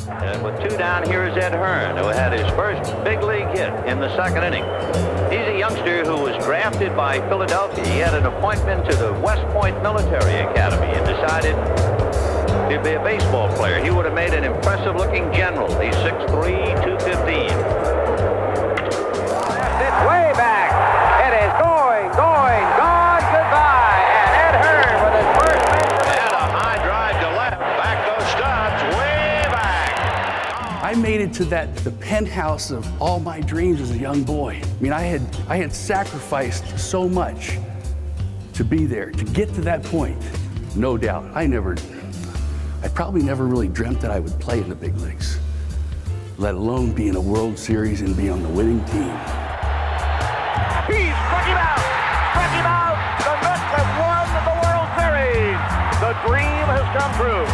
And with two down, here is Ed Hearn, who had his first big league hit in the second inning. He's a youngster who was drafted by Philadelphia. He had an appointment to the West Point Military Academy and decided to be a baseball player. He would have made an impressive-looking general. He's 6'3", 215. It's way back. It is going, gone, goodbye. And Ed Hearn with his first major league. And a high drive to left. Back goes Stubbs, way back. I made it to the penthouse of all my dreams as a young boy. I mean, I had sacrificed so much to be there, to get to that point. No doubt. I probably never really dreamt that I would play in the big leagues, let alone be in a World Series and be on the winning team. He struck him out. The Mets have won the World Series. The dream has come true.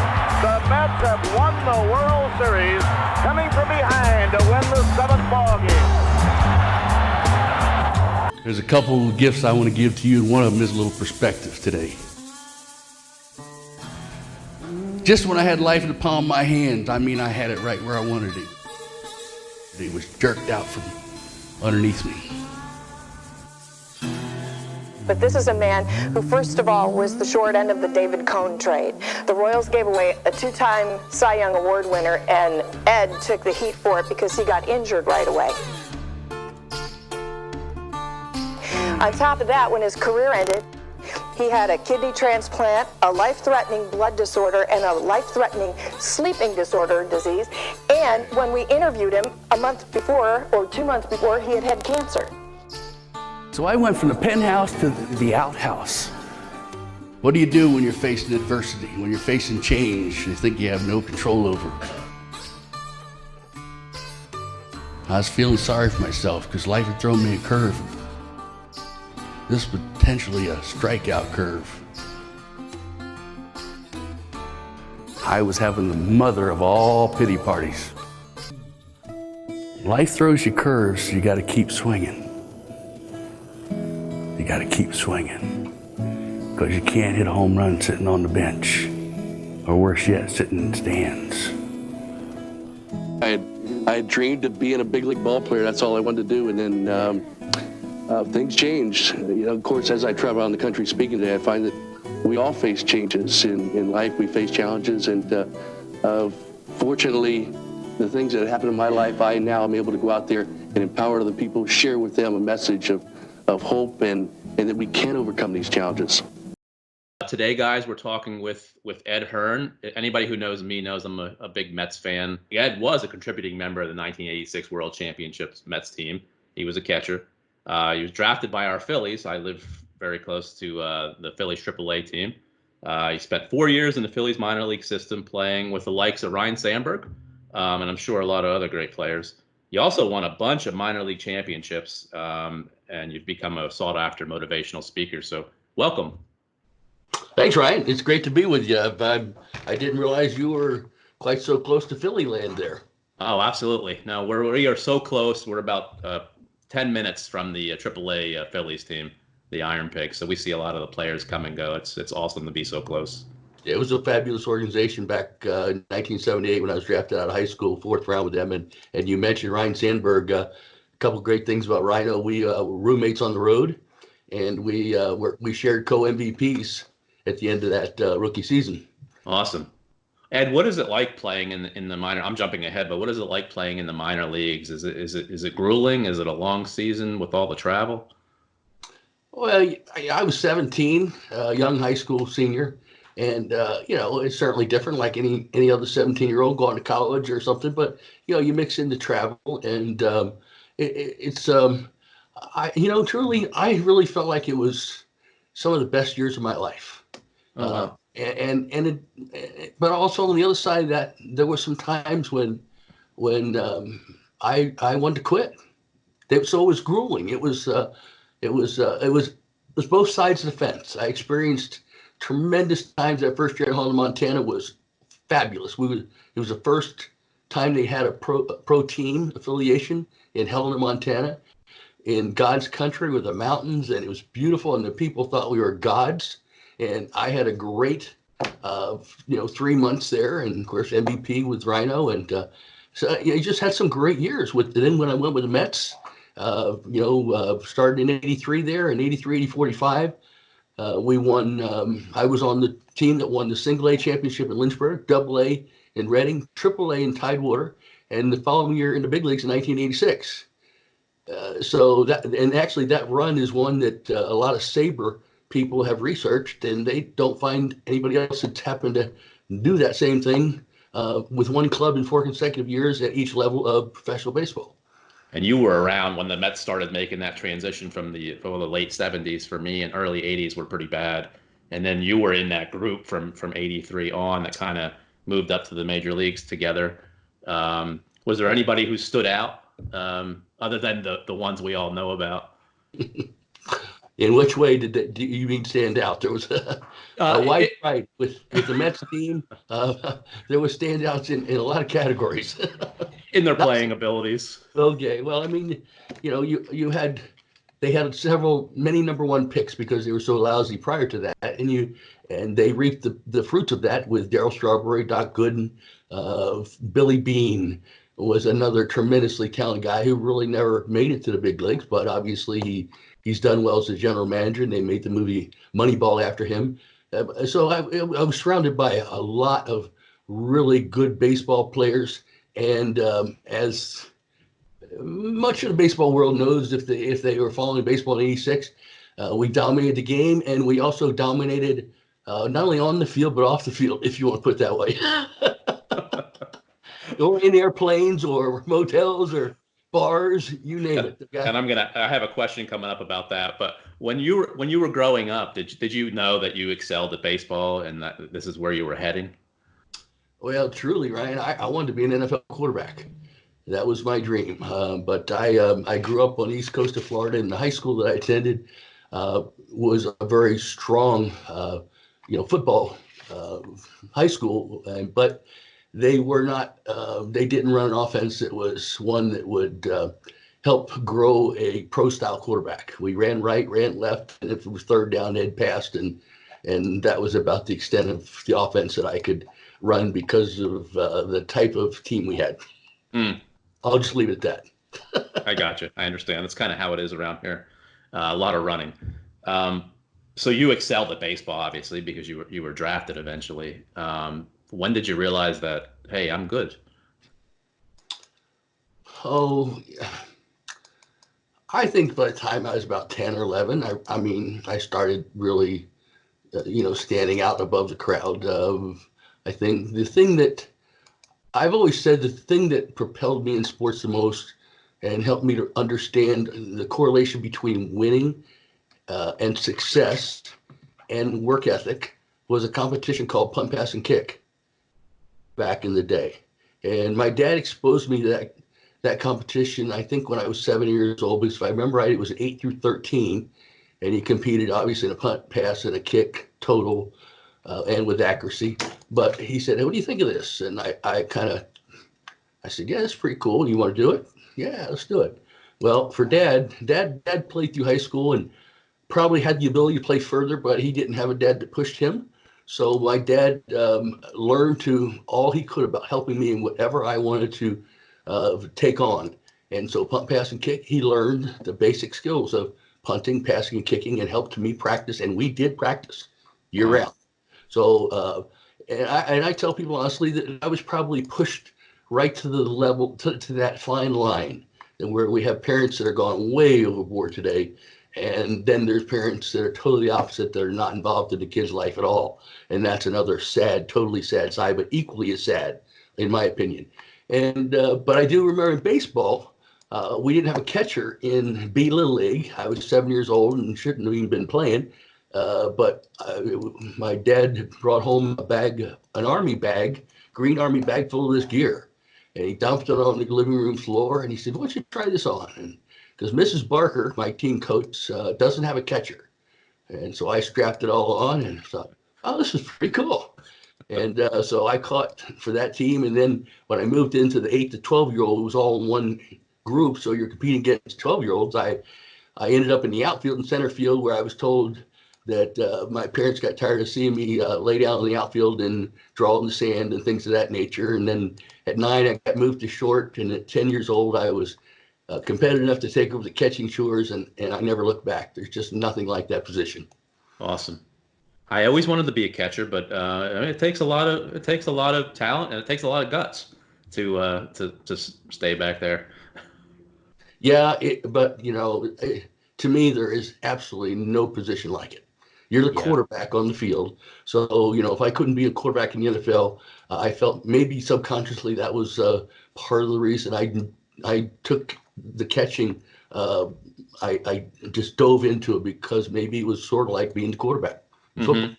The Mets have won the World Series, coming from behind to win the 7th ball game. There's a couple of gifts I want to give to you, and one of them is a little perspective today. Just when I had life in the palm of my hand, I mean, I had it right where I wanted it. It was jerked out from underneath me. But this is a man who, first of all, was the short end of the David Cohn trade. The Royals gave away a 2-time Cy Young Award winner, and Ed took the heat for it because he got injured right away. On top of that, when his career ended, he had a kidney transplant, a life-threatening blood disorder, and a life-threatening sleeping disorder disease. And when we interviewed him a month before, or 2 months before, he had had cancer. So I went from the penthouse to the outhouse. What do you do when you're facing adversity, when you're facing change you think you have no control over? I was feeling sorry for myself because life had thrown me a curve. This was potentially a strikeout curve. I was having the mother of all pity parties. Life throws you curves, you gotta keep swinging. You gotta keep swinging. Because you can't hit a home run sitting on the bench. Or worse yet, sitting in stands. I had dreamed of being a big league ball player. That's all I wanted to do. And then things changed. You know, of course, as I travel around the country speaking today, I find that we all face changes in life. We face challenges, and fortunately, the things that happened in my life, I now am able to go out there and empower other people, share with them a message of hope and that we can overcome these challenges. Today, guys, we're talking with Ed Hearn. Anybody who knows me knows I'm a big Mets fan. Ed was a contributing member of the 1986 World Championship Mets team. He was a catcher. He was drafted by our Phillies. I live very close to the Phillies AAA team. He spent 4 years in the Phillies minor league system playing with the likes of Ryne Sandberg, and I'm sure a lot of other great players. You also won a bunch of minor league championships, and you've become a sought-after motivational speaker. So welcome. Thanks, Ryan. It's great to be with you. I didn't realize you were quite so close to Philly land there. Oh, absolutely. No, we are so close. We're about 10 minutes from the AAA Phillies team, the Iron Pigs. So we see a lot of the players come and go. It's awesome to be so close. Yeah, it was a fabulous organization back in 1978 when I was drafted out of high school, 4th round with them. And you mentioned Ryne Sandberg. A couple great things about Rhino. We were roommates on the road, and we shared co-MVPs at the end of that rookie season. Awesome. Ed, what is it like playing in the minor? I'm jumping ahead, but what is it like playing in the minor leagues? Is it grueling? Is it a long season with all the travel? Well, I was 17, young high school senior, and it's certainly different, like any other 17-year-old going to college or something. But you mix in the travel, and truly, I really felt like it was some of the best years of my life. Oh, wow. But also on the other side of that, there were some times when I wanted to quit. So it was grueling. It was both sides of the fence. I experienced tremendous times. That first year in Hearn, Montana was fabulous. It was the first time they had a pro team affiliation in Helena, Montana, in God's country with the mountains, and it was beautiful, and the people thought we were gods. And I had a great 3 months there, and of course MVP with Rhino, and so he just had some great years. Then when I went with the Mets, started in '83 there, and '83, '84, '85. We won. I was on the team that won the Single A championship in Lynchburg, Double A in Reading, Triple A in Tidewater, and the following year in the big leagues in 1986. That run is one that a lot of Sabre people have researched, and they don't find anybody else that's happened to do that same thing with one club in 4 consecutive years at each level of professional baseball. And you were around when the Mets started making that transition from the late 70s for me, and early 80s were pretty bad. And then you were in that group from 83 on that kind of moved up to the major leagues together. Was there anybody who stood out other than the ones we all know about? In which way do you mean stand out? There was a wide variety with the Mets team. There was standouts in a lot of categories. In their playing abilities. Okay, well, I mean, they had many number one picks because they were so lousy prior to that, and they reaped the fruits of that with Darryl Strawberry, Doc Gooden, Billy Beane was another tremendously talented guy who really never made it to the big leagues, but obviously he's done well as a general manager, and they made the movie Moneyball after him. So I was surrounded by a lot of really good baseball players. And as much of the baseball world knows, if they were following baseball in '86, we dominated the game, and we also dominated not only on the field but off the field, if you want to put it that way. Or in airplanes or motels or bars, you name it. And I have a question coming up about that. But when you were growing up, did you know that you excelled at baseball and that this is where you were heading? Well, truly, Ryan, I wanted to be an NFL quarterback. That was my dream. But I grew up on the East Coast of Florida, and the high school that I attended was a very strong, football high school. But they were not. They didn't run an offense that was one that would help grow a pro-style quarterback. We ran right, ran left, and if it was third down, they'd passed, and that was about the extent of the offense that I could run because of the type of team we had. I'll just leave it at that. I got you. I understand. That's kind of how it is around here. A lot of running. So you excelled at baseball, obviously, because you were drafted eventually. When did you realize that, hey, I'm good? Oh, I think by the time I was about 10 or 11, I started really, standing out above the crowd. I think the thing that I've always said, the thing that propelled me in sports the most and helped me to understand the correlation between winning and success and work ethic was a competition called punt, pass, and kick back in the day. And my dad exposed me to that competition, I think, when I was 7 years old, because if I remember right, it was 8 through 13. And he competed, obviously, in a punt, pass, and a kick total, and with accuracy. But he said, hey, what do you think of this? And I said, yeah, that's pretty cool. You want to do it? Yeah, let's do it. Well, for Dad played through high school and probably had the ability to play further, but he didn't have a dad that pushed him. So my dad learned to all he could about helping me in whatever I wanted to take on. And so punt, pass, and kick, he learned the basic skills of punting, passing, and kicking, and helped me practice. And we did practice year round. So, and I tell people honestly that I was probably pushed right to the level, to that fine line, and where we have parents that are gone way overboard today. And then there's parents that are totally opposite, that are not involved in the kid's life at all. And that's another sad, totally sad side, but equally as sad, in my opinion. And but I do remember in baseball, we didn't have a catcher in B Little League. I was 7 years old and shouldn't have even been playing. But my dad brought home an army bag, green army bag full of this gear. And he dumped it on the living room floor. And he said, why don't you try this on? Because Mrs. Barker, my team coach, doesn't have a catcher. And so I strapped it all on and thought, oh, this is pretty cool. And so I caught for that team. And then when I moved into the 8 to 12-year-old, it was all in one group. So you're competing against 12-year-olds. I ended up in the outfield and center field, where I was told that my parents got tired of seeing me lay down in the outfield and draw in the sand and things of that nature. And then at 9, I got moved to short, and at 10 years old, I was competitive enough to take over the catching chores, and I never looked back. There's just nothing like that position. Awesome. I always wanted to be a catcher, but I mean, it takes a lot of talent, and it takes a lot of guts to stay back there. Yeah, but to me, there is absolutely no position like it. You're the quarterback on the field. So, if I couldn't be a quarterback in the NFL, I felt maybe subconsciously that was part of the reason I took the catching. I just dove into it because maybe it was sort of like being the quarterback. Mm-hmm.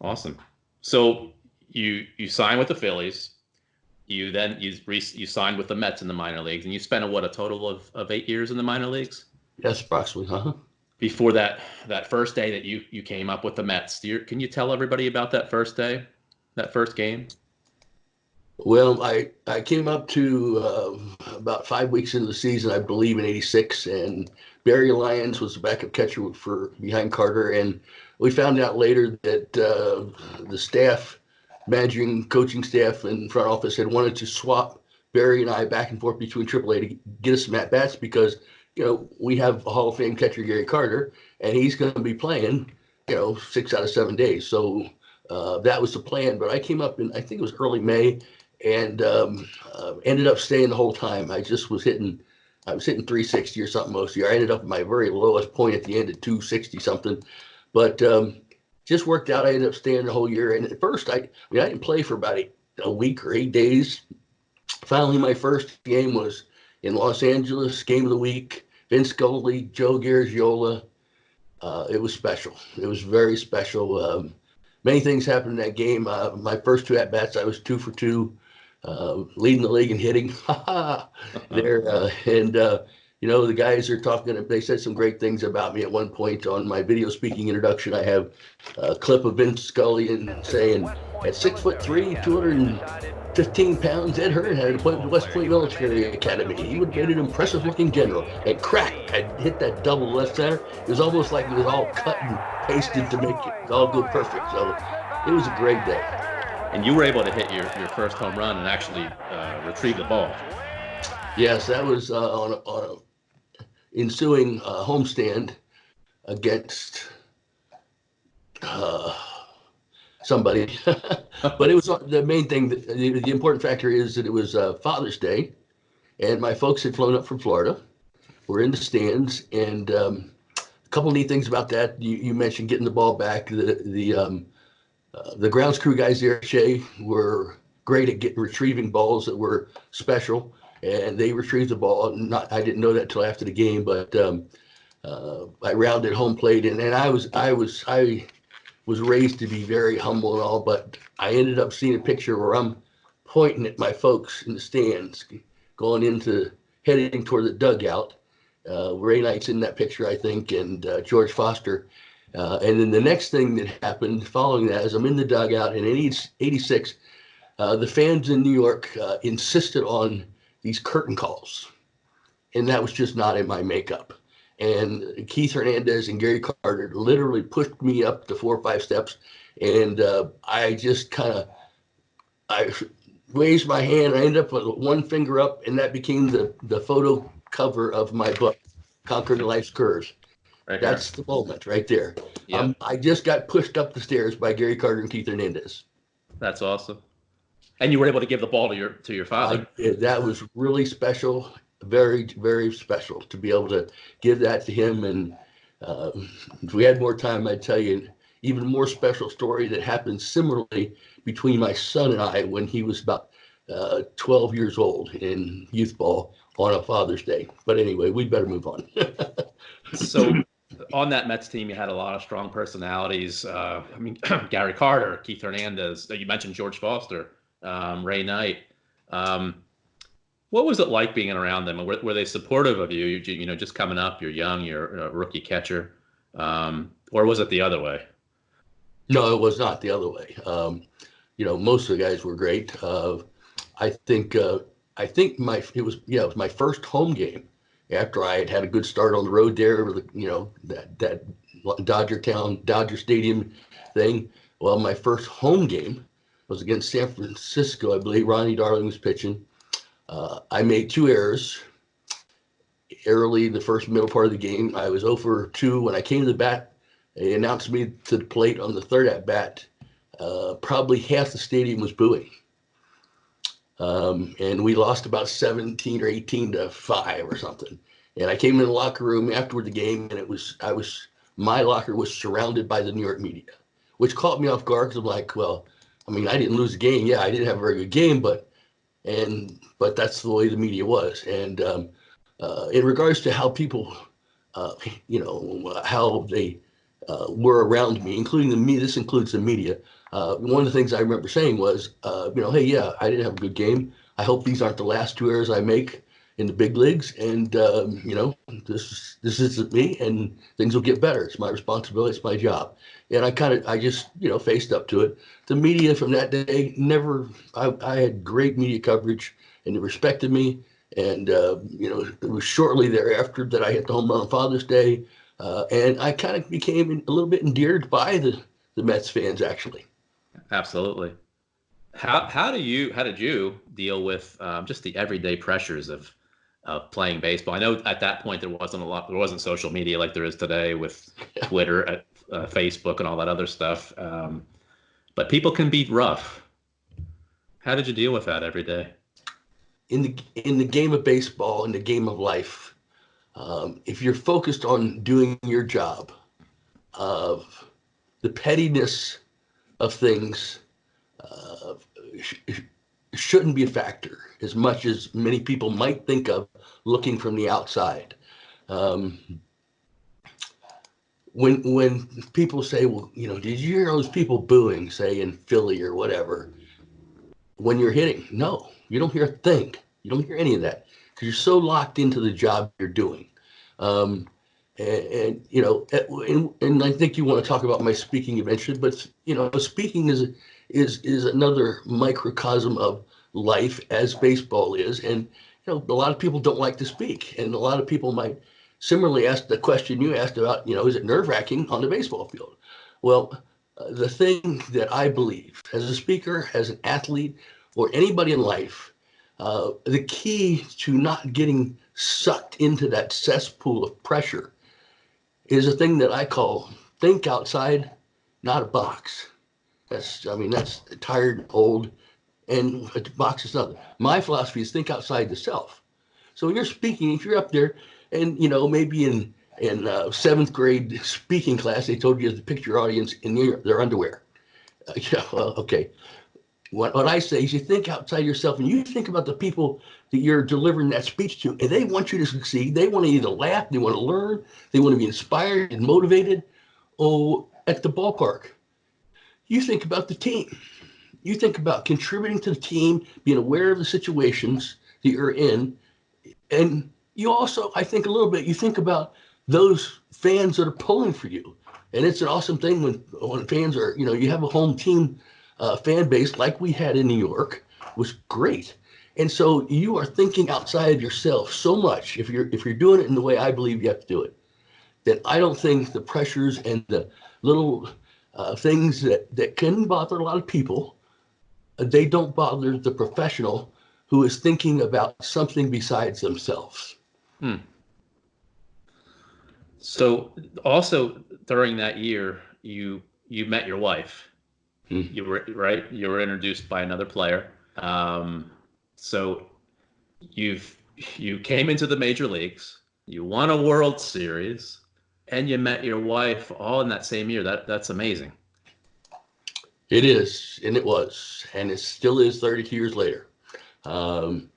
Awesome. So you signed with the Phillies. You signed with the Mets in the minor leagues, and you spent a total of 8 years in the minor leagues? Yes, approximately. Before that first day that you came up with the Mets, can you tell everybody about that first day, that first game? Well, I came up to about 5 weeks into the season, I believe, in '86, and Barry Lyons was the backup catcher for behind Carter, and we found out later that the staff, managing, coaching staff, and front office had wanted to swap Barry and I back and forth between AAA to get us some at bats because we have a Hall of Fame catcher, Gary Carter, and he's going to be playing 6 out of 7 days. So that was the plan. But I came up in, I think it was early May, and ended up staying the whole time. I was hitting 360 or something most of the year. I ended up at my very lowest point at the end at 260 something, but just worked out. I ended up staying the whole year. And at first, I didn't play for about a week or 8 days. Finally, my first game was in Los Angeles, game of the week. Vince Scully, Joe Garagiola. It was special. It was very special. Many things happened in that game. My first 2 at-bats, I was 2 for 2. Leading the league in hitting. There, and the guys are talking. They said some great things about me at one point on my video speaking introduction. I have a clip of Vince Scully and saying, at 6'3", 215 pounds, Ed Hearn had an appointment with West Point Military Academy. He would have been an impressive-looking general. And crack, I hit that double left center. It was almost like it was all cut and pasted to make it all go perfect. So it was a great day. And you were able to hit your first home run and actually retrieve the ball. Yes, that was on a ensuing homestand against somebody. But it was the main thing. The important factor is that it was Father's Day, and my folks had flown up from Florida. We're in the stands, and a couple neat things about that. You mentioned getting the ball back. The grounds crew guys there, Shea, were great at retrieving balls that were special, and they retrieved the ball. I didn't know that till after the game, but I rounded home plate, and I was raised to be very humble and all, but I ended up seeing a picture where I'm pointing at my folks in the stands, heading toward the dugout. Ray Knight's in that picture, I think, and George Foster. And then the next thing that happened following that is I'm in the dugout, and in '86, the fans in New York insisted on these curtain calls, and that was just not in my makeup. And Keith Hernandez and Gary Carter literally pushed me up the 4 or 5 steps, and I just I raised my hand. I ended up with one finger up, and that became the photo cover of my book, Conquering Life's Curves. Right. That's the moment right there. Yep. I just got pushed up the stairs by Gary Carter and Keith Hernandez. That's awesome. And you were able to give the ball to your father. That was really special, very, very special to be able to give that to him. And if we had more time, I'd tell you an even more special story that happened similarly between my son and I when he was about 12 years old in youth ball on a Father's Day. But anyway, we'd better move on. So on that Mets team, you had a lot of strong personalities. Gary Carter, Keith Hernandez. You mentioned George Foster, Ray Knight. What was it like being around them? Were they supportive of you? Just coming up, you're young, you're a rookie catcher, or was it the other way? No, it was not the other way. Most of the guys were great. I think it was my first home game, after I had had a good start on the road there, that Dodger Stadium thing. Well, my first home game was against San Francisco. I believe Ronnie Darling was pitching. I made 2 errors early, the first middle part of the game. I was 0 for 2. When I came to the bat, they announced me to the plate on the third at bat. Probably half the stadium was booing. And we lost about 17 or 18 to 5 or something. And I came in the locker room after the game, and my locker was surrounded by the New York media, which caught me off guard because I'm like, well, I mean, I didn't lose the game. Yeah, I didn't have a very good game, but that's the way the media was. And in regards to how people, how they were around me, including the media, this includes the media. One of the things I remember saying was, hey, yeah, I didn't have a good game. I hope these aren't the last 2 errors I make in the big leagues. And, this isn't me, and things will get better. It's my responsibility. It's my job. And I just, faced up to it. The media from that day I had great media coverage, and they respected me. And, it was shortly thereafter that I hit the home run on Father's Day. And I kind of became a little bit endeared by the Mets fans, actually. Absolutely. How did you deal with just the everyday pressures of playing baseball? I know at that point there wasn't social media like there is today with Twitter, Facebook, and all that other stuff. But people can be rough. How did you deal with that every day? In the game of baseball, in the game of life, if you're focused on doing your job, the pettiness of things shouldn't be a factor as much as many people might think of looking from the outside. When people say, well, did you hear those people booing, say in Philly or whatever, when you're hitting? No, you don't hear a thing. You don't hear any of that because you're so locked into the job you're doing. And I think you want to talk about my speaking eventually, but speaking is another microcosm of life as baseball is. And a lot of people don't like to speak, and a lot of people might similarly ask the question you asked about, is it nerve-wracking on the baseball field? Well, the thing that I believe as a speaker, as an athlete, or anybody in life, the key to not getting sucked into that cesspool of pressure is a thing that I call think outside, not a box. That's tired, old, and a box is nothing. My philosophy is think outside the self. So when you're speaking, if you're up there and, maybe in 7th grade speaking class, they told you to picture your audience in their underwear. Okay. What I say is you think outside yourself and you think about the people that you're delivering that speech to, and they want you to succeed. They want to either laugh, they want to learn, they want to be inspired and motivated. Oh, at the ballpark, you think about the team. You think about contributing to the team, being aware of the situations that you're in. And you also, I think a little bit, you think about those fans that are pulling for you. And it's an awesome thing when fans are, you have a home team fan base like we had in New York, was great. And so you are thinking outside of yourself so much, if you're doing it in the way I believe you have to do it, that I don't think the pressures and the little things that can bother a lot of people, they don't bother the professional who is thinking about something besides themselves. So also during that year, you met your wife. You were right. You were introduced by another player. So you came into the major leagues. You won a World Series, and you met your wife all in that same year. That's amazing. It is, and it was, and it still is 32 years later. God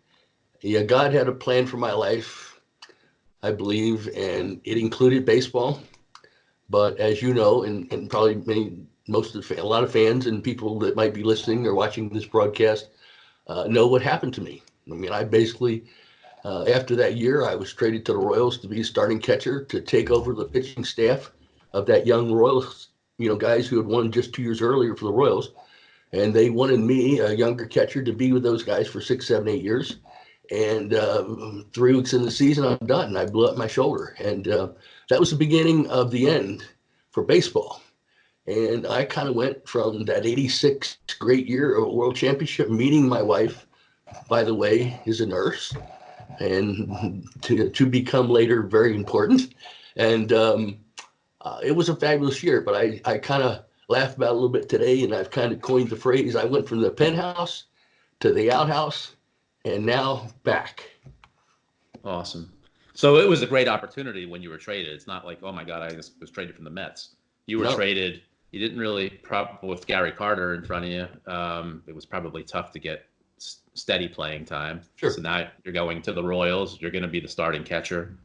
had a plan for my life, I believe, and it included baseball. But as you know, and probably a lot of fans and people that might be listening or watching this broadcast know what happened to me. I basically, after that year, I was traded to the Royals to be starting catcher to take over the pitching staff of that young Royals, guys who had won just 2 years earlier for the Royals. And they wanted me, a younger catcher, to be with those guys for 6, 7, 8 years. And 3 weeks in the season, I'm done. I blew up my shoulder. And that was the beginning of the end for baseball. And I kind of went from that 86 great year of a world championship, meeting my wife, by the way, is a nurse, and to become later very important. And it was a fabulous year, but I kind of laugh about it a little bit today, and I've kind of coined the phrase, I went from the penthouse to the outhouse, and now back. Awesome. So it was a great opportunity when you were traded. It's not like, oh my God, I just was traded from the Mets. You were traded. You didn't really, with Gary Carter in front of you, it was probably tough to get steady playing time. Sure. So now you're going to the Royals. You're going to be the starting catcher.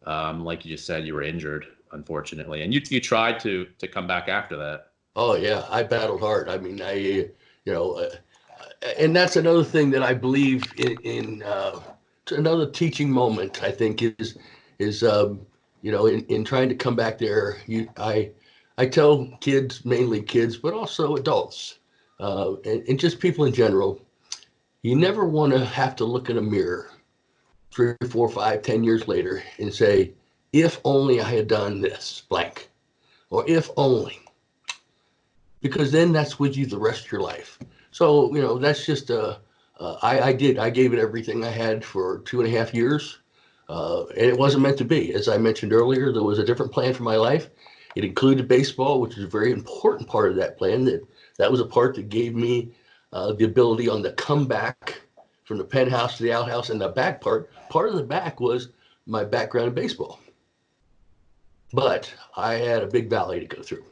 Like you just said, you were injured, unfortunately, and you tried to come back after that. Oh yeah, I battled hard. I mean, and that's another thing that I believe in another teaching moment, I think, is in trying to come back there. I tell kids, mainly kids, but also adults, and just people in general, you never want to have to look in a mirror 3, 4, 5, 10 years later and say, if only I had done this, blank, or if only, because then that's with you the rest of your life. So, that's just, I gave it everything I had for 2.5 years. And it wasn't meant to be. As I mentioned earlier, there was a different plan for my life. It included baseball, which is a very important part of that plan. That was a part that gave me the ability on the comeback from the penthouse to the outhouse. And the back part of the back was my background in baseball. But I had a big valley to go through.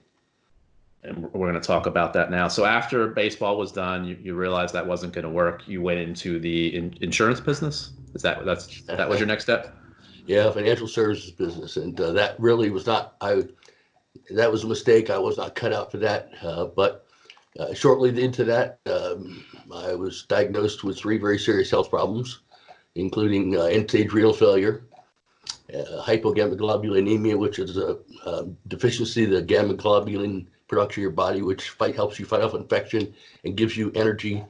And we're going to talk about that now. So after baseball was done, you realized that wasn't going to work. You went into the insurance business. That was your next step? Yeah, financial services business, and that really was not. That was a mistake. I was not cut out for that. But shortly into that, I was diagnosed with 3 very serious health problems, including end-stage renal failure, hypogammaglobulinemia, which is a deficiency of the gamma globulin production of your body, which helps you fight off infection and gives you energy.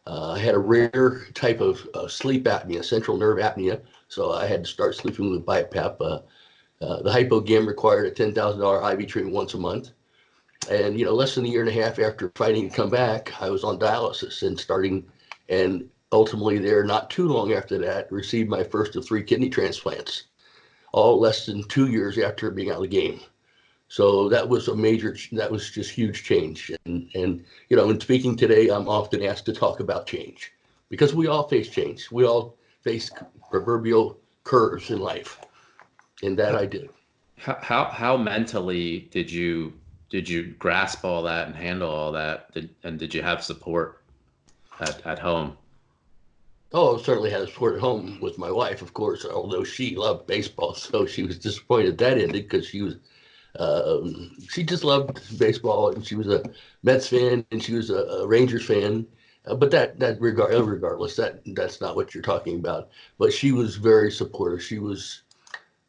I had a rare type of sleep apnea, central nerve apnea, so I had to start sleeping with BiPAP. The hypogam required a $10,000 IV treatment once a month. And, less than a year and a half after fighting to come back, I was on dialysis and ultimately there, not too long after that, received my first of 3 kidney transplants, all less than 2 years after being out of the game. So that was just huge change. And in speaking today, I'm often asked to talk about change because we all face change. We all face proverbial curves in life. And that I did. How mentally did you grasp all that and handle all that? Did you have support at home? Oh, I certainly had support at home with my wife, of course, although she loved baseball. So she was disappointed that ended because she just loved baseball, and she was a Mets fan and she was a Rangers fan. But regardless, that's not what you're talking about. But she was very supportive. She was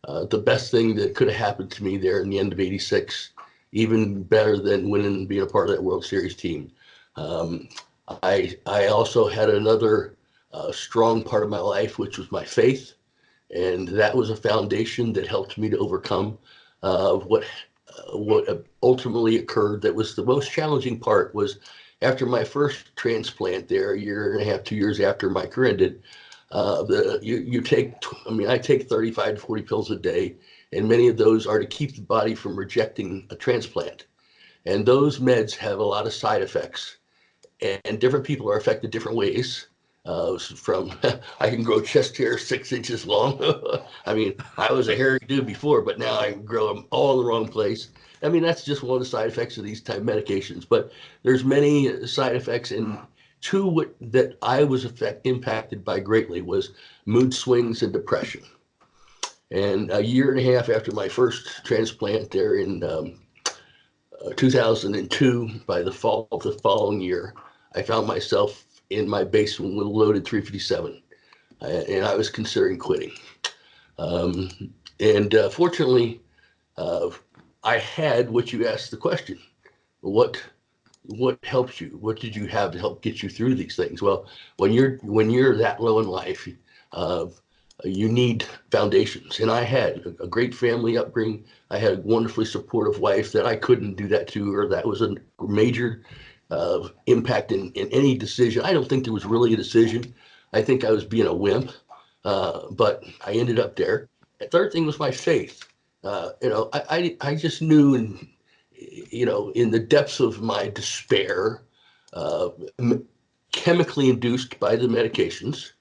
the best thing that could have happened to me there in the end of '86, even better than winning and being a part of that World Series team. I also had another strong part of my life, which was my faith, and that was a foundation that helped me to overcome what ultimately occurred. That was the most challenging part. Was after my first transplant there, a year and a half, 2 years after my career ended. I take 35 to 40 pills a day, and many of those are to keep the body from rejecting a transplant. And those meds have a lot of side effects, and different people are affected different ways. I can grow chest hair 6 inches long. I mean, I was a hairy dude before, but now I can grow them all in the wrong place. I mean, that's just one of the side effects of these type medications, but there's many side effects, and 2 that I was impacted by greatly was mood swings and depression. And a year and a half after my first transplant there in 2002, by the fall of the following year, I found myself in my basement with a loaded .357, and I was considering quitting. Fortunately, I had what you asked the question: what helps you? What did you have to help get you through these things? Well, when you're that low in life, you need foundations. And I had a great family upbringing. I had a wonderfully supportive wife that I couldn't do that to her. That was a major impact in any decision. I don't think there was really a decision. I think I was being a wimp, but I ended up there. The third thing was my faith. I just knew, in the depths of my despair, uh, chemically induced by the medications,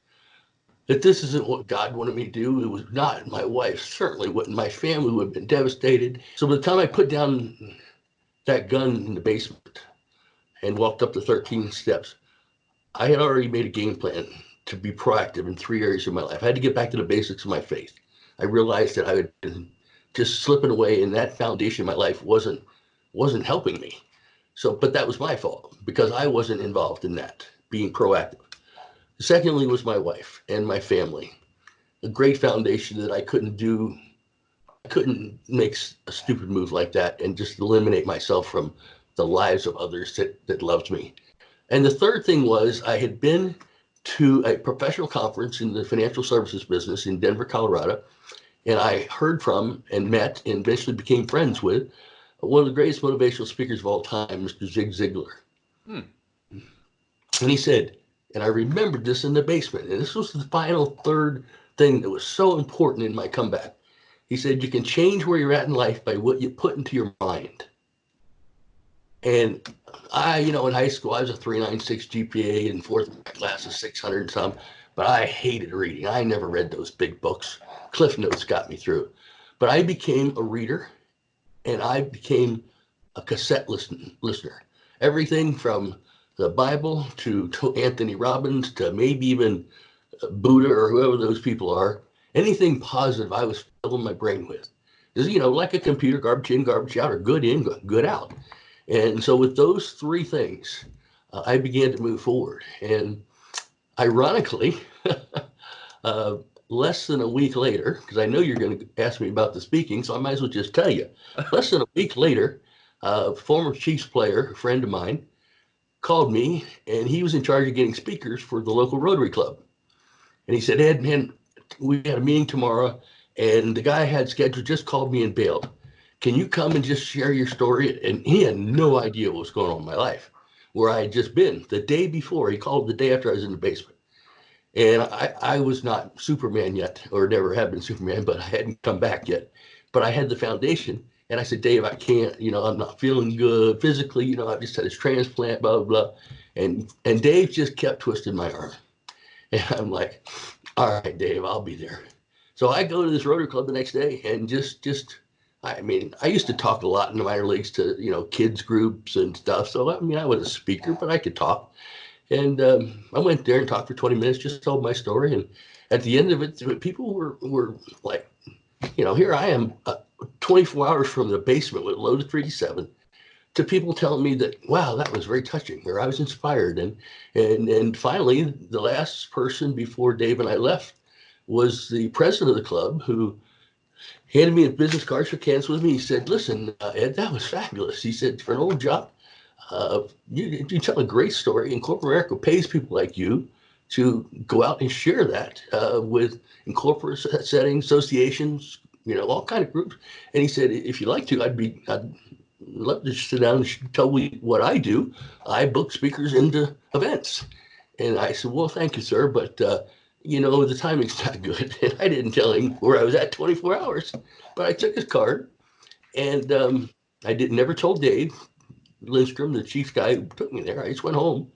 that this isn't what God wanted me to do. It was not. My wife certainly wouldn't. My family would have been devastated. So by the time I put down that gun in the basement and walked up the 13 steps, I had already made a game plan to be proactive in 3 areas of my life. I had to get back to the basics of my faith. I realized that I had been just slipping away, and that foundation of my life wasn't helping me. So, but that was my fault because I wasn't involved in that, being proactive. Secondly was my wife and my family, a great foundation that I couldn't make a stupid move like that and just eliminate myself from the lives of others that loved me. And the third thing was I had been to a professional conference in the financial services business in Denver, Colorado, and I heard from and met and eventually became friends with one of the greatest motivational speakers of all time, Mr. Zig Ziglar. And he said, and I remembered this in the basement, and this was the final third thing that was so important in my comeback. He said, you can change where you're at in life by what you put into your mind. And in high school, I was a 396 GPA and fourth class of 600 and some, but I hated reading. I never read those big books. Cliff Notes got me through. But I became a reader, and I became a cassette listener. Everything from the Bible to Anthony Robbins to maybe even Buddha or whoever those people are. Anything positive I was filling my brain with. Like a computer, garbage in, garbage out, or good in, good out. And so with those three things, I began to move forward. And ironically, less than a week later, because I know you're going to ask me about the speaking, so I might as well just tell you. Less than a week later, a former Chiefs player, a friend of mine, called me, and he was in charge of getting speakers for the local Rotary Club. And he said, Ed, man, we had a meeting tomorrow, and the guy I had scheduled just called me and bailed. Can you come and just share your story? And he had no idea what was going on in my life, where I had just been the day before. He called the day after I was in the basement. And I was not Superman yet, or never have been Superman, but I hadn't come back yet. But I had the foundation. And I said, Dave, I can't, I'm not feeling good physically. I just had this transplant, blah, blah, blah. And Dave just kept twisting my arm. And I'm like, all right, Dave, I'll be there. So I go to this Rotary Club the next day and I used to talk a lot in the minor leagues to, kids groups and stuff. So, I was a speaker, but I could talk. And I went there and talked for 20 minutes, just told my story. And at the end of it, people were like, here I am 24 hours from the basement with a loaded 3D7 to people telling me that, wow, that was very touching, or I was inspired. And finally, the last person before Dave and I left was the president of the club, who handed me a business card, shook hands with me. He said, listen, Ed, that was fabulous. He said, for an old job, you tell a great story, and corporate America pays people like you to go out and share that with in corporate settings, associations, all kind of groups. And he said, if you'd like to, I'd love to sit down and tell you what I do. I book speakers into events. And I said, well, thank you, sir, but the timing's not good. And I didn't tell him where I was at 24 hours, but I took his card, and I never told Dave Lindstrom, the chief guy who took me there. I just went home.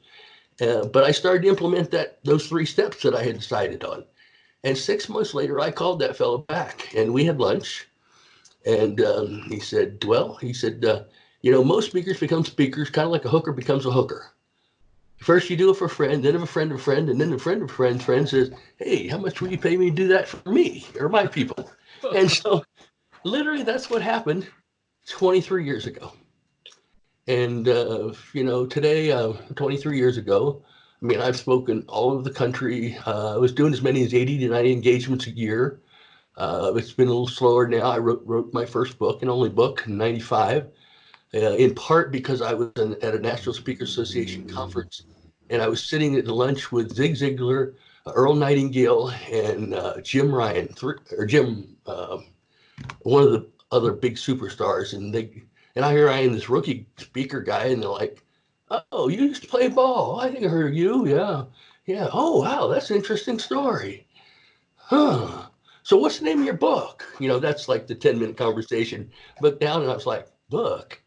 But I started to implement those 3 steps that I had decided on. And 6 months later, I called that fellow back, and we had lunch. And he said, most speakers become speakers, kind of like a hooker becomes a hooker. First, you do it for a friend, then a friend of a friend, and then a friend of a friend's friend says, hey, how much will you pay me to do that for me or my people? And so literally that's what happened 23 years ago. And, today, 23 years ago, I've spoken all over the country. I was doing as many as 80 to 90 engagements a year. It's been a little slower now. I wrote my first book, and only book, in 95, in part because I was at a National Speakers Association conference, and I was sitting at lunch with Zig Ziglar, Earl Nightingale and Jim Ryan, one of the other big superstars, and I am this rookie speaker guy, and they're like, "Oh, you used to play ball? I think I heard of you. Yeah, yeah. Oh, wow, that's an interesting story, huh? So what's the name of your book? That's like the 10-minute conversation. But down, and I was like, book?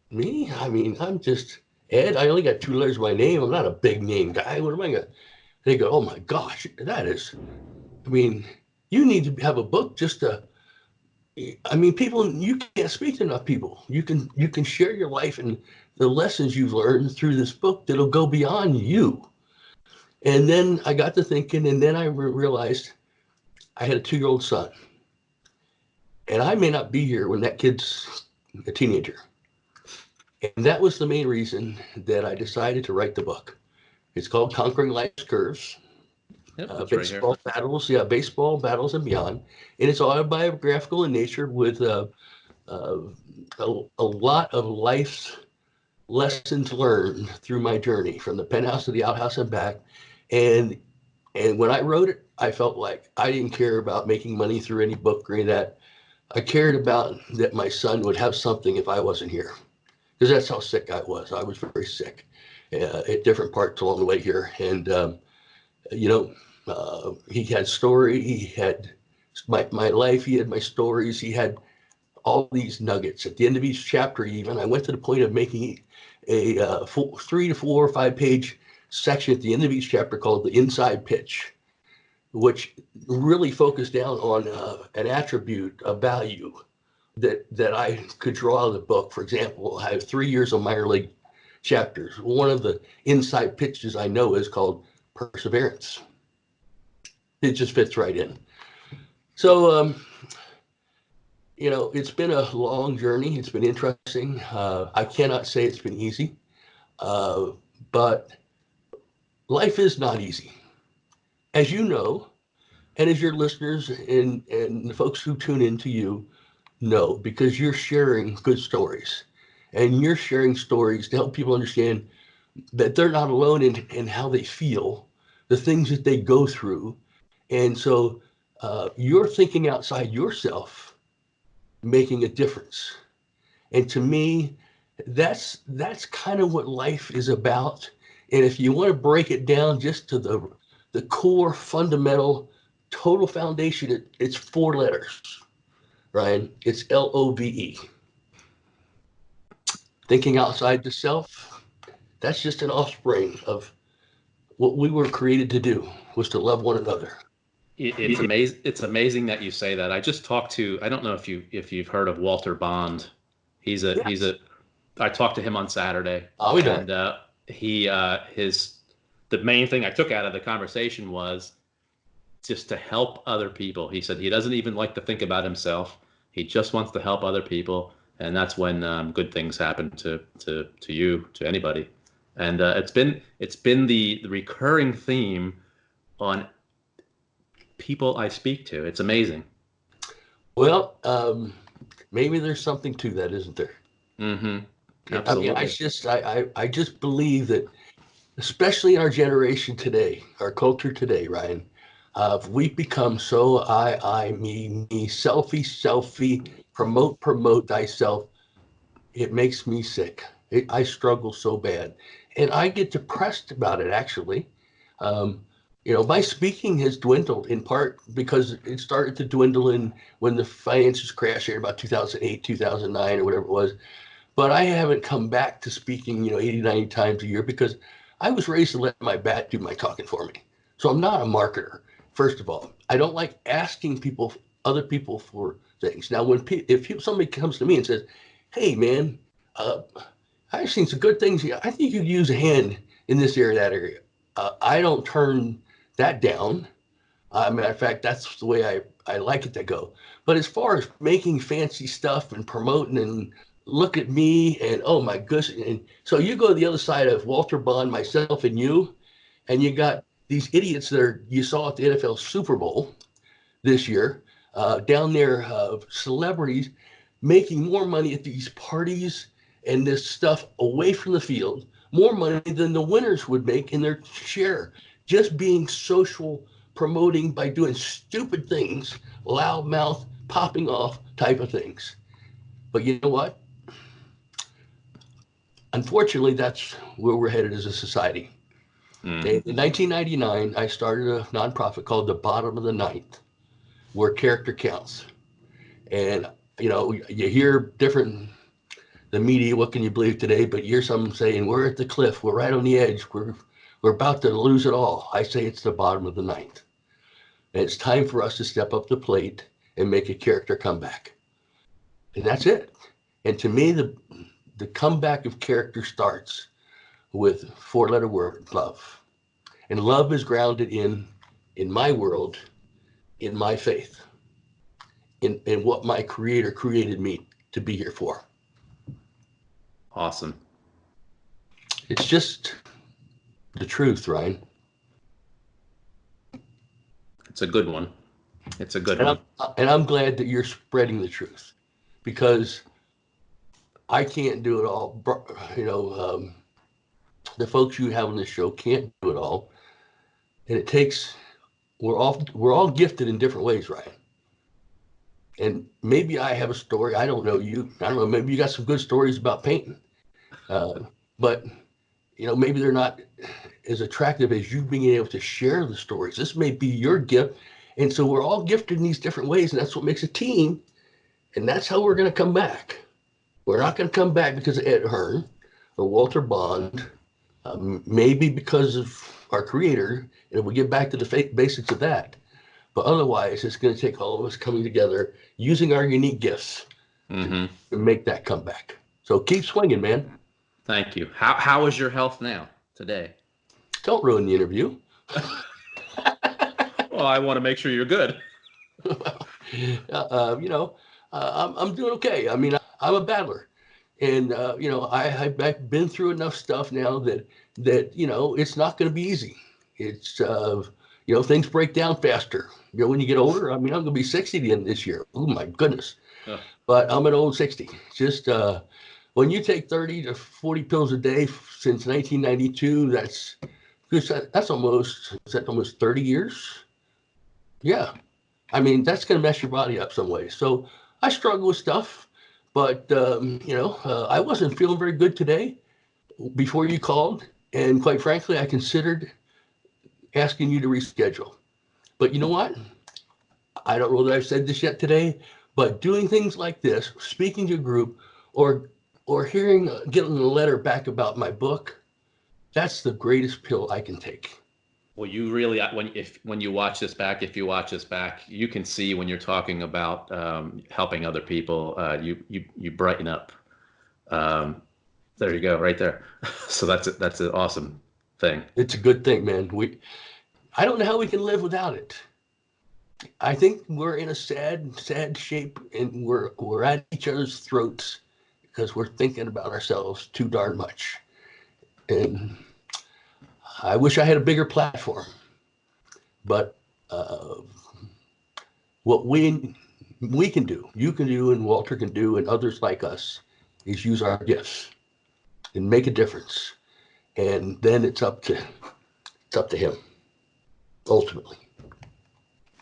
Me? I mean, I'm just Ed. I only got 2 letters of my name. I'm not a big name guy. What am I gonna? They go, oh my gosh, that is. I mean, you need to have a book just to. I mean, people, you can't speak to enough people. You can share your life and the lessons you've learned through this book that'll go beyond you. And then I got to thinking, and then I realized I had a 2-year-old son, and I may not be here when that kid's a teenager. And that was the main reason that I decided to write the book. It's called Conquering Life's Curves. Yep, Baseball battles, baseball battles and beyond. And it's autobiographical in nature with a lot of life's lessons learned through my journey from the penthouse to the outhouse and back. And when I wrote it, I felt like I didn't care about making money through any book or any of that. I cared about that my son would have something if I wasn't here, because that's how sick I was. I was very sick at different parts along the way here. And, he had story, he had my life, he had my stories, he had all these nuggets. At the end of each chapter, even, I went to the point of making a 3 to 4 or 5 page section at the end of each chapter called the inside pitch, which really focused down on an attribute, a value that I could draw out of the book. For example, I have 3 years of minor league chapters. One of the inside pitches I know is called perseverance. It just fits right in. So, it's been a long journey. It's been interesting. I cannot say it's been easy, but life is not easy. As you know, and as your listeners and the folks who tune in to you know, because you're sharing good stories, and you're sharing stories to help people understand that they're not alone in how they feel, the things that they go through. And so you're thinking outside yourself, making a difference. And to me, that's kind of what life is about. And if you want to break it down just to the core, fundamental, total foundation, it's 4 letters, Ryan. It's LOVE. Thinking outside the self, that's just an offspring of what we were created to do, was to love one another. It's amazing. It's amazing that you say that. I just talked to, I don't know if you've heard of Walter Bond. I talked to him on Saturday. Oh, we and the main thing I took out of the conversation was just to help other people. He said he doesn't even like to think about himself. He just wants to help other people, and that's when good things happen to you, to anybody. And it's been the recurring theme on people I speak to. It's amazing. Well, maybe there's something to that, isn't there? Mm-hmm. Absolutely. I mean, I just believe that, especially in our generation today, our culture today, Ryan, we've become so I, me, selfie, promote thyself. It makes me sick. I struggle so bad, and I get depressed about it, actually. My speaking has dwindled in part because it started to dwindle when the finances crashed here about 2008, 2009, or whatever it was. But I haven't come back to speaking, 80, 90 times a year, because I was raised to let my bat do my talking for me. So I'm not a marketer, first of all. I don't like asking other people for things. Now, if somebody comes to me and says, hey, man, I've seen some good things here. I think you could use a hand in this area, that area. I don't turn that down. Matter of fact, that's the way I like it to go. But as far as making fancy stuff and promoting and look at me and oh my goodness, and so you go to the other side of Walter Bond, myself, and you got these idiots you saw at the NFL Super Bowl this year, down there, celebrities making more money at these parties and this stuff away from the field, more money than the winners would make in their share. just being social, promoting by doing stupid things, loudmouth, popping off type of things. But you know what? Unfortunately, that's where we're headed as a society. In 1999, I started a nonprofit called The Bottom of the Ninth, where character counts. And, you know, you hear different, the media, what can you believe today? But you hear some saying, we're at the cliff, we're right on the edge, we're about to lose it all. I say it's the bottom of the ninth. And it's time for us to step up the plate and make a character comeback. And that's it. And to me, the comeback of character starts with four-letter word, love. And love is grounded in my world, in my faith, in what my creator created me to be here for. Awesome. It's just the truth, Ryan. It's a good one. It's a good one. And I'm glad that you're spreading the truth, because I can't do it all. You know, the folks you have on this show can't do it all. And it takes, we're all gifted in different ways, Ryan. And maybe I have a story. I don't know you. I don't know. Maybe you got some good stories about painting. But, you know, maybe they're not as attractive as you being able to share the stories. This may be your gift. And so we're all gifted in these different ways. And that's what makes a team. And that's how we're going to come back. We're not going to come back because of Ed Hearn or Walter Bond, maybe because of our creator. And we'll get back to the basics of that. But otherwise, it's going to take all of us coming together, using our unique gifts to make that comeback. So keep swinging, man. Thank you. How is your health now, today? Don't ruin the interview. Well, I want to make sure you're good. You know, I'm doing okay. I mean, I'm a battler. And, you know, I've been through enough stuff now that you know, it's not going to be easy. It's, you know, things break down faster. You know, when you get older, I mean, I'm going to be 60 at the end of this year. Oh, my goodness. But I'm an old 60. Just when you take 30 to 40 pills a day since 1992, that's almost 30 years? Yeah. I mean, that's going to mess your body up some way. So I struggle with stuff, but, you know, I wasn't feeling very good today before you called. And quite frankly, I considered asking you to reschedule. But you know what? I don't know that I've said this yet today, but doing things like this, speaking to a group, or getting a letter back about my book, that's the greatest pill I can take. Well, you really, when you watch this back, if you watch this back, you can see when you're talking about helping other people, you brighten up. There you go, right there. So that's an awesome thing. It's a good thing, man. I don't know how we can live without it. I think we're in a sad shape, and we're at each other's throats because we're thinking about ourselves too darn much. And I wish I had a bigger platform, but what we can do, you can do, and Walter can do, and others like us, is use our gifts and make a difference. And then it's up to him, ultimately.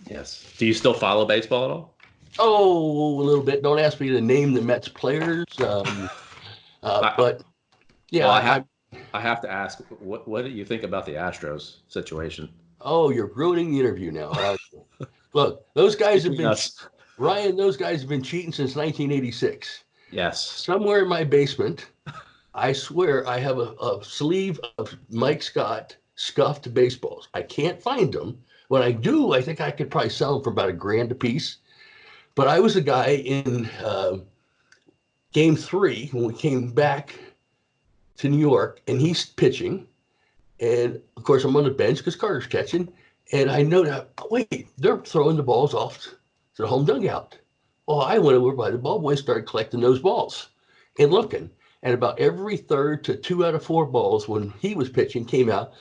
Yes. Do you still follow baseball at all? Oh, a little bit. Don't ask me to name the Mets players, but yeah. Well, I have to ask, what do you think about the Astros situation? Oh, you're ruining the interview now. Look, those guys have been, Ryan, those guys have been cheating since 1986. Yes. Somewhere in my basement, I swear I have a sleeve of Mike Scott scuffed baseballs. I can't find them. When I do, I think I could probably sell them for about $1,000 a piece. But I was a guy in Game 3 when we came back to New York, and he's pitching. And, of course, I'm on the bench because Carter's catching. And I know, wait, they're throwing the balls off to the home dugout. Well, I went over by the ball boy and started collecting those balls and looking. And about every third to 2 out of 4 balls when he was pitching came out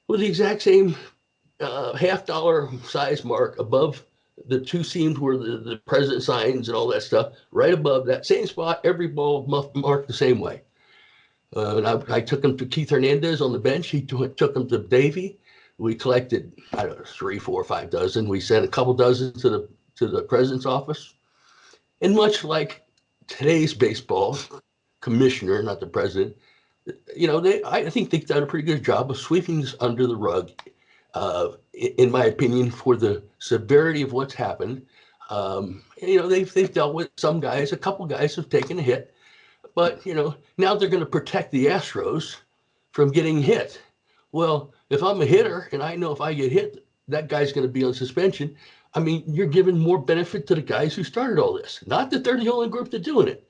with the exact same $50 size mark above the 2 seams where the president signs and all that stuff, right above that same spot, every ball marked the same way. And I took him to Keith Hernandez on the bench. He took him to Davey. we collected, I don't know, 3, 4, 5 dozen. We sent a couple dozen to the president's office. And much like today's baseball commissioner, not the president, I think they've done a pretty good job of sweeping this under the rug, in my opinion, for the severity of what's happened. They've dealt with some guys, a couple guys have taken a hit, but, now they're going to protect the Astros from getting hit. Well, if I'm a hitter and I know if I get hit, that guy's going to be on suspension. I mean, you're giving more benefit to the guys who started all this. Not that they're the only group that's doing it.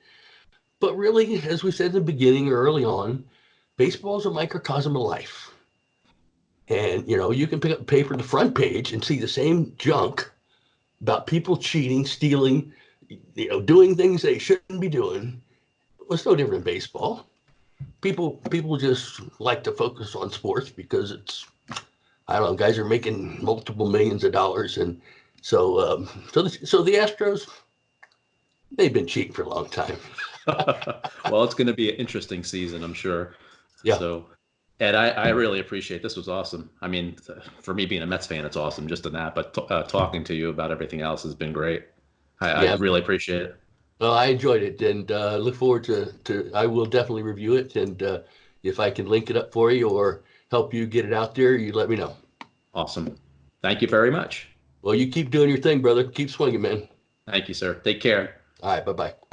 But really, as we said in the beginning or early on, baseball is a microcosm of life. And, you can pick up a paper, the front page, and see the same junk about people cheating, stealing, doing things they shouldn't be doing. Well, it's no different in baseball. People just like to focus on sports because it's, I don't know, guys are making multiple millions of dollars. And so the Astros, they've been cheating for a long time. Well, it's going to be an interesting season, I'm sure. Yeah. So, Ed, I really appreciate this. Was awesome. I mean, for me being a Mets fan, it's awesome just in that. But talking to you about everything else has been great. I really appreciate it. Well, I enjoyed it and look forward to. I will definitely review it, and if I can link it up for you or help you get it out there, you let me know. Awesome. Thank you very much. Well, you keep doing your thing, brother. Keep swinging, man. Thank you, sir. Take care. All right. Bye-bye.